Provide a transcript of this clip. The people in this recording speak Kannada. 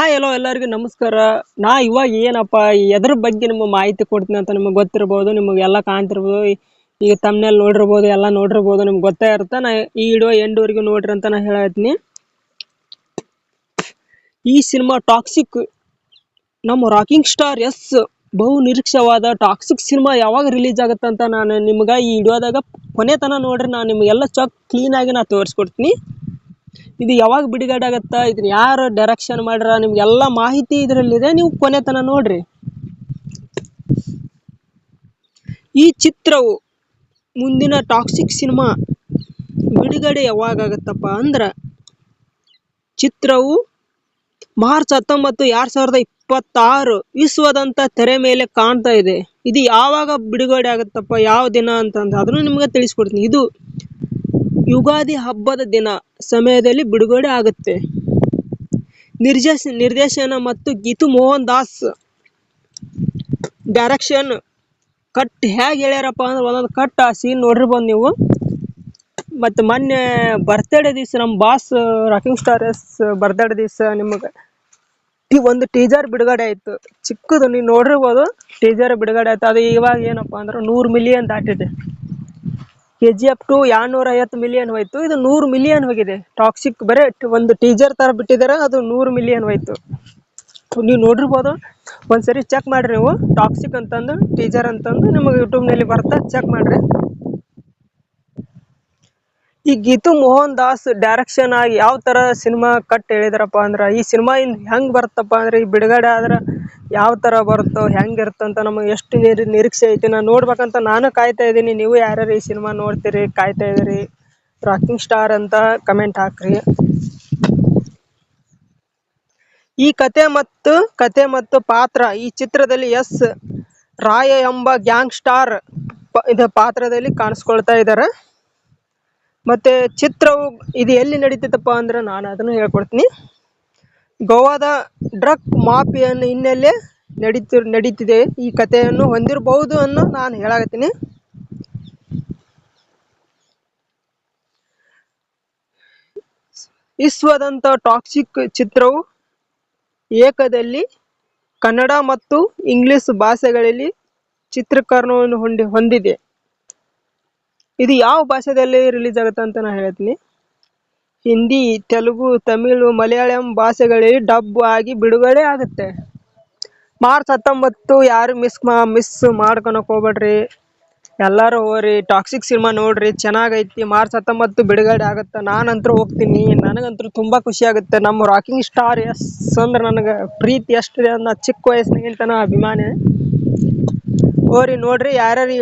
ಹಾಯ್ ಎಲ್ಲೋ ಎಲ್ಲರಿಗೂ ನಮಸ್ಕಾರ. ನಾ ಇವಾಗ ಏನಪ್ಪ ಎದ್ರ ಬಗ್ಗೆ ನಿಮಗೆ ಮಾಹಿತಿ ಕೊಡ್ತೀನಿ ಅಂತ ನಿಮಗೆ ಗೊತ್ತಿರಬಹುದು, ನಿಮಗೆಲ್ಲ ಕಾಣ್ತಿರ್ಬೋದು. ಈಗ ತಮ್ಮನೇಲಿ ನೋಡಿರ್ಬೋದು, ಎಲ್ಲ ನೋಡಿರ್ಬೋದು, ನಿಮ್ಗೆ ಗೊತ್ತೇ ಇರುತ್ತೆ. ನಾ ಈ ವಿಡಿಯೋ ಎಂಡ್ವರೆಗೂ ನೋಡ್ರಿ ಅಂತ ನಾ ಹೇಳ್ತೀನಿ. ಈ ಸಿನಿಮಾ ಟಾಕ್ಸಿಕ್, ನಮ್ಮ ರಾಕಿಂಗ್ ಸ್ಟಾರ್ ಎಸ್ ಬಹು ನಿರೀಕ್ಷವಾದ ಟಾಕ್ಸಿಕ್ ಸಿನಿಮಾ ಯಾವಾಗ ರಿಲೀಸ್ ಆಗುತ್ತೆ ಅಂತ ನಾನು ನಿಮ್ಗೆ ಈ ವಿಡಿಯೋದಾಗ ಕೊನೆ ತನ ನೋಡ್ರಿ. ನಾನು ನಿಮಗೆಲ್ಲ ಕ್ಲೀನ್ ಆಗಿ ನಾ ತೋರಿಸ್ಕೊಡ್ತೀನಿ. ಇದು ಯಾವಾಗ ಬಿಡುಗಡೆ ಆಗತ್ತಾ, ಇದನ್ನ ಯಾರು ಡೈರೆಕ್ಷನ್ ಮಾಡ್ರ, ನಿಮ್ಗೆಲ್ಲ ಮಾಹಿತಿ ಇದರಲ್ಲಿದೆ. ನೀವು ಕೊನೆ ತನ ನೋಡ್ರಿ. ಈ ಚಿತ್ರವು ಮುಂದಿನ ಟಾಕ್ಸಿಕ್ ಸಿನಿಮಾ ಬಿಡುಗಡೆ ಯಾವಾಗ ಆಗತ್ತಪ್ಪ ಅಂದ್ರೆ, ಚಿತ್ರವು ಮಾರ್ಚ್ 19, 2026 ವಿಶ್ವದಂತ ತೆರೆ ಮೇಲೆ ಕಾಣ್ತಾ ಇದೆ. ಇದು ಯಾವಾಗ ಬಿಡುಗಡೆ ಆಗುತ್ತಪ್ಪ, ಯಾವ ದಿನ ಅಂತಂದ್ರೆ ಅದನ್ನು ನಿಮ್ಗೆ ತಿಳಿಸ್ಕೊಡ್ತೀನಿ. ಇದು ಯುಗಾದಿ ಹಬ್ಬದ ದಿನ ಸಮಯದಲ್ಲಿ ಬಿಡುಗಡೆ ಆಗುತ್ತೆ. ನಿರ್ದೇಶನ ಮತ್ತು ಗೀತು ಮೋಹನ್ ದಾಸ್ ಡೈರೆಕ್ಷನ್. ಕಟ್ ಹೇಗೆ ಹೇಳ್ಯಾರಪ್ಪ ಅಂದ್ರೆ ಒಂದೊಂದು ಕಟ್ ಆ ಸೀನ್ ನೋಡಿರ್ಬೋದು ನೀವು. ಮತ್ತು ಮೊನ್ನೆ ಬರ್ತ್ಡೇ ದಿವಸ ನಮ್ಮ ಬಾಸ್ ರಾಕಿಂಗ್ ಸ್ಟಾರ್ ಎಸ್ ಬರ್ತ್ಡೇ ದಿವಸ ನಿಮಗೆ ಈ ಒಂದು ಟೀಸರ್ ಬಿಡುಗಡೆ ಆಯಿತು. ಚಿಕ್ಕದು ನೀವು ನೋಡಿರ್ಬೋದು, ಟೀಸರ್ ಬಿಡುಗಡೆ ಆಯ್ತು. ಅದು ಇವಾಗ ಏನಪ್ಪ ಅಂದ್ರೆ 100 ಮಿಲಿಯನ್ ದಾಟಿದೆ. KGF 2 250 ಮಿಲಿಯನ್ ಹೋಯ್ತು, ಇದು 100 ಮಿಲಿಯನ್ ಹೋಗಿದೆ. ಟಾಕ್ಸಿಕ್ ಬರೀ ಒಂದು ಟೀಸರ್ ತರ ಬಿಟ್ಟಿದ್ದಾರೆ, ಅದು 100 ಮಿಲಿಯನ್ ಹೋಯ್ತು. ನೀವು ನೋಡಿರ್ಬೋದು, ಒಂದ್ಸರಿ ಚೆಕ್ ಮಾಡ್ರಿ ನೀವು. ಟಾಕ್ಸಿಕ್ ಅಂತಂದು ಟೀಸರ್ ಅಂತಂದು ನಿಮಗೆ ಯೂಟ್ಯೂಬ್ನಲ್ಲಿ ಬರ್ತಾ, ಚೆಕ್ ಮಾಡ್ರಿ. ಈ ಗೀತು ಮೋಹನ್ ದಾಸ್ ಡೈರೆಕ್ಷನ್ ಆಗಿ ಯಾವ ತರ ಸಿನಿಮಾ ಕಟ್ ಹೇಳಿದಾರಪ್ಪ ಅಂದ್ರೆ, ಈ ಸಿನಿಮಾ ಇಂದ ಹೆಂಗ್ ಬರ್ತಪ್ಪ ಅಂದ್ರೆ, ಈ ಬಿಡುಗಡೆ ಆದ್ರೆ ಯಾವ ತರ ಬರುತ್ತೋ ಹೆಂಗಿರುತ್ತಂತ ನಮಗೆ ಎಷ್ಟು ನಿರೀಕ್ಷೆ ಐತಿ. ನಾನು ನೋಡ್ಬೇಕಂತ ನಾನು ಕಾಯ್ತಾ ಇದ್ದೀನಿ. ನೀವು ಯಾರ್ಯಾರು ಈ ಸಿನಿಮಾ ನೋಡ್ತೀರಿ, ಕಾಯ್ತಾ ಇದೀರಿ, ರಾಕಿಂಗ್ ಸ್ಟಾರ್ ಅಂತ ಕಮೆಂಟ್ ಹಾಕ್ರಿ. ಈ ಕತೆ ಮತ್ತು ಪಾತ್ರ, ಈ ಚಿತ್ರದಲ್ಲಿ ಎಸ್ ರಾಯ ಎಂಬ ಗ್ಯಾಂಗ್ ಸ್ಟಾರ್ ಇದು ಪಾತ್ರದಲ್ಲಿ ಕಾಣಿಸ್ಕೊಳ್ತಾ ಇದ್ದಾರೆ. ಮತ್ತೆ ಚಿತ್ರವು ಇದು ಎಲ್ಲಿ ನಡೀತೈತಪ್ಪ ಅಂದ್ರೆ, ನಾನು ಅದನ್ನು ಹೇಳ್ಕೊಡ್ತೀನಿ. ಗೋವಾದ ಡ್ರಗ್ ಮಾಫಿಯನ್ ಹಿನ್ನೆಲೆ ನಡೀತಿದೆ ಈ ಕಥೆಯನ್ನು ಹೊಂದಿರಬಹುದು ಅನ್ನೋ ನಾನು ಹೇಳಾಕತ್ತೀನಿ. ವಿಶ್ವದಂತ ಟಾಕ್ಸಿಕ್ ಚಿತ್ರವು ಏಕದಲ್ಲಿ ಕನ್ನಡ ಮತ್ತು ಇಂಗ್ಲಿಷ್ ಭಾಷೆಗಳಲ್ಲಿ ಚಿತ್ರೀಕರಣವನ್ನು ಹೊಂದಿದೆ. ಇದು ಯಾವ ಭಾಷೆಯಲ್ಲಿ ರಿಲೀಸ್ ಆಗುತ್ತೆ ಅಂತ ನಾನು ಹೇಳ್ತೀನಿ. ಹಿಂದಿ, ತೆಲುಗು, ತಮಿಳು, ಮಲಯಾಳಂ ಭಾಷೆಗಳಲ್ಲಿ ಡಬ್ ಆಗಿ ಬಿಡುಗಡೆ ಆಗುತ್ತೆ. ಮಾರ್ಚ್ 19. ಯಾರು ಮಿಸ್ ಮಾಡ್ಕೊಳಕ್ ಹೋಗ್ಬೇಡ್ರಿ, ಎಲ್ಲರೂ ಹೋಗ್ರಿ, ಟಾಕ್ಸಿಕ್ ಸಿನಿಮಾ ನೋಡ್ರಿ, ಚೆನ್ನಾಗೈತಿ. ಮಾರ್ಚ್ 19 ಬಿಡುಗಡೆ ಆಗುತ್ತೆ. ನಾನಂತರೂ ಹೋಗ್ತೀನಿ. ನನಗಂತೂ ತುಂಬಾ ಖುಷಿ ಆಗುತ್ತೆ. ನಮ್ಮ ರಾಕಿಂಗ್ ಸ್ಟಾರ್ ಎಸ್ ಅಂದ್ರೆ ನನಗೆ ಪ್ರೀತಿ ಎಷ್ಟಿದೆ ಅನ್ನೋ ಚಿಕ್ಕ ವಯಸ್ಸಿನಿಂದ ಅಭಿಮಾನಿ. ಹೋಗ್ರಿ ನೋಡ್ರಿ. ಯಾರ್ಯಾರು